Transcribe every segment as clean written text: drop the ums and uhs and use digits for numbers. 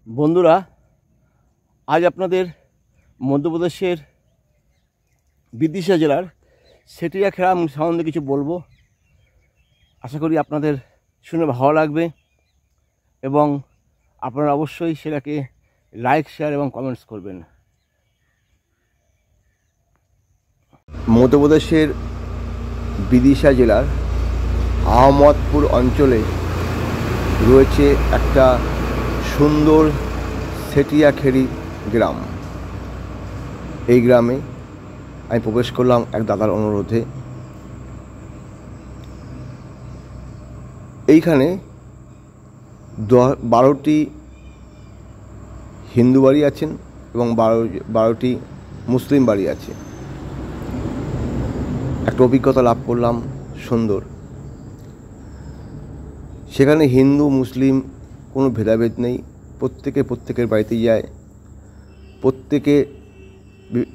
বন্ধুরা, আজ আপনাদের মধ্যপ্রদেশের বিদিশা জেলার সেটিয়াখেড়া সম্বন্ধে কিছু বলবো। আশা করি আপনাদের শুনে ভালো লাগবে এবং আপনারা অবশ্যই সেটাকে লাইক, শেয়ার এবং কমেন্টস করবেন। মধ্যপ্রদেশের বিদিশা জেলার আহমদপুর অঞ্চলে রয়েছে একটা সুন্দর সেটিয়াখেড়ি গ্রাম। এই গ্রামে আমি প্রবেশ করলাম এক দাদার অনুরোধে। এইখানে 12টি হিন্দু বাড়ি আছেন এবং 12টি মুসলিম বাড়ি আছে। একটা অভিজ্ঞতা লাভ করলাম সুন্দর। সেখানে হিন্দু মুসলিম কোনো ভেদাভেদ নেই, প্রত্যেকের বাড়িতে যায়,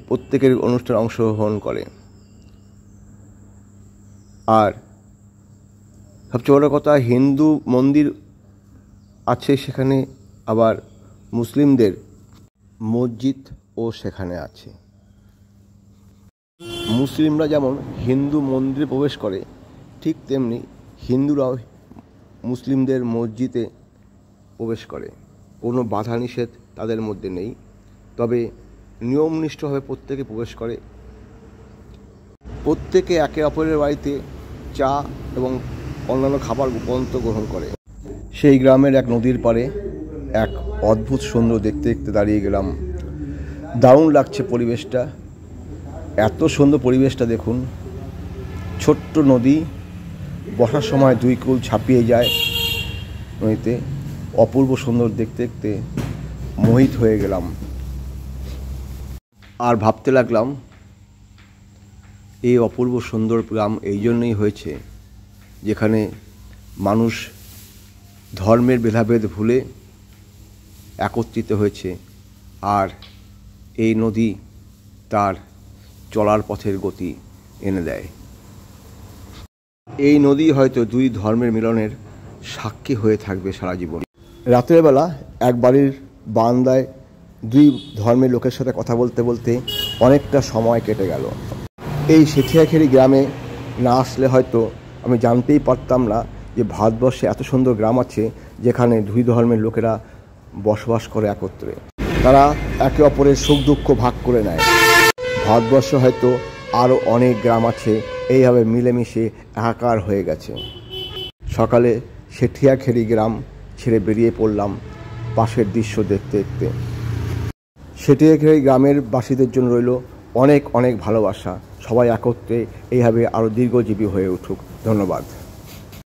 প্রত্যেকের অনুষ্ঠানে অংশগ্রহণ করে। আর সবচেয়ে বড় কথা, হিন্দু মন্দির আছে সেখানে, আবার মুসলিমদের মসজিদও সেখানে আছে। মুসলিমরা যেমন হিন্দু মন্দিরে প্রবেশ করে, ঠিক তেমনি হিন্দুরাও মুসলিমদের মসজিদে প্রবেশ করে। কোনো বাধা নিষেধ তাদের মধ্যে নেই, তবে নিয়মনিষ্ঠভাবে প্রত্যেকে প্রবেশ করে। প্রত্যেকে একে অপরের বাড়িতে চা এবং অন্যান্য খাবার উপরন্ত গ্রহণ করে। সেই গ্রামের এক নদীর পাড়ে এক অদ্ভুত সুন্দর দেখতে দেখতে দাঁড়িয়ে গেলাম। দারুণ লাগছে পরিবেশটা, এত সুন্দর পরিবেশটা দেখুন। ছোট্ট নদী, বর্ষার সময় দুই কুল ছাপিয়ে যায় নদীতে। অপূর্ব সুন্দর দেখতে দেখতে মোহিত হয়ে গেলাম। আর ভাবতে লাগলাম, এই অপূর্ব সুন্দর গ্রাম এই জন্যই হয়েছে যেখানে মানুষ ধর্মের ভেদাভেদ ভুলে একত্রিত হয়েছে, আর এই নদী তার চলার পথের গতি এনে দেয়। এই নদী হয়তো দুই ধর্মের মিলনের সাক্ষী হয়ে থাকবে সারা জীবন। রাতের বেলা এক বাড়ির বারান্দায় দুই ধর্মের লোকের সাথে কথা বলতে বলতে অনেকটা সময় কেটে গেল। এই সেটিয়াখেড়ি গ্রামে না আসলে হয়তো আমি জানতেই পারতাম না যে ভারতবর্ষে এত সুন্দর গ্রাম আছে যেখানে দুই ধর্মের লোকেরা বসবাস করে একত্রে। তারা একে অপরের সুখ দুঃখ ভাগ করে নেয়। ভারতবর্ষে হয়তো আরও অনেক গ্রাম আছে এইভাবে মিলেমিশে একাকার হয়ে গেছে। সকালে সেটিয়াখেড়ি গ্রাম ছেড়ে বেরিয়ে পড়লাম পাশের দৃশ্য দেখতে দেখতে। সেটিয়াখেড়ি গ্রামের বাসীদের জন্য রইল অনেক অনেক ভালোবাসা। সবাই একত্রে এইভাবে আরও দীর্ঘজীবী হয়ে উঠুক। ধন্যবাদ।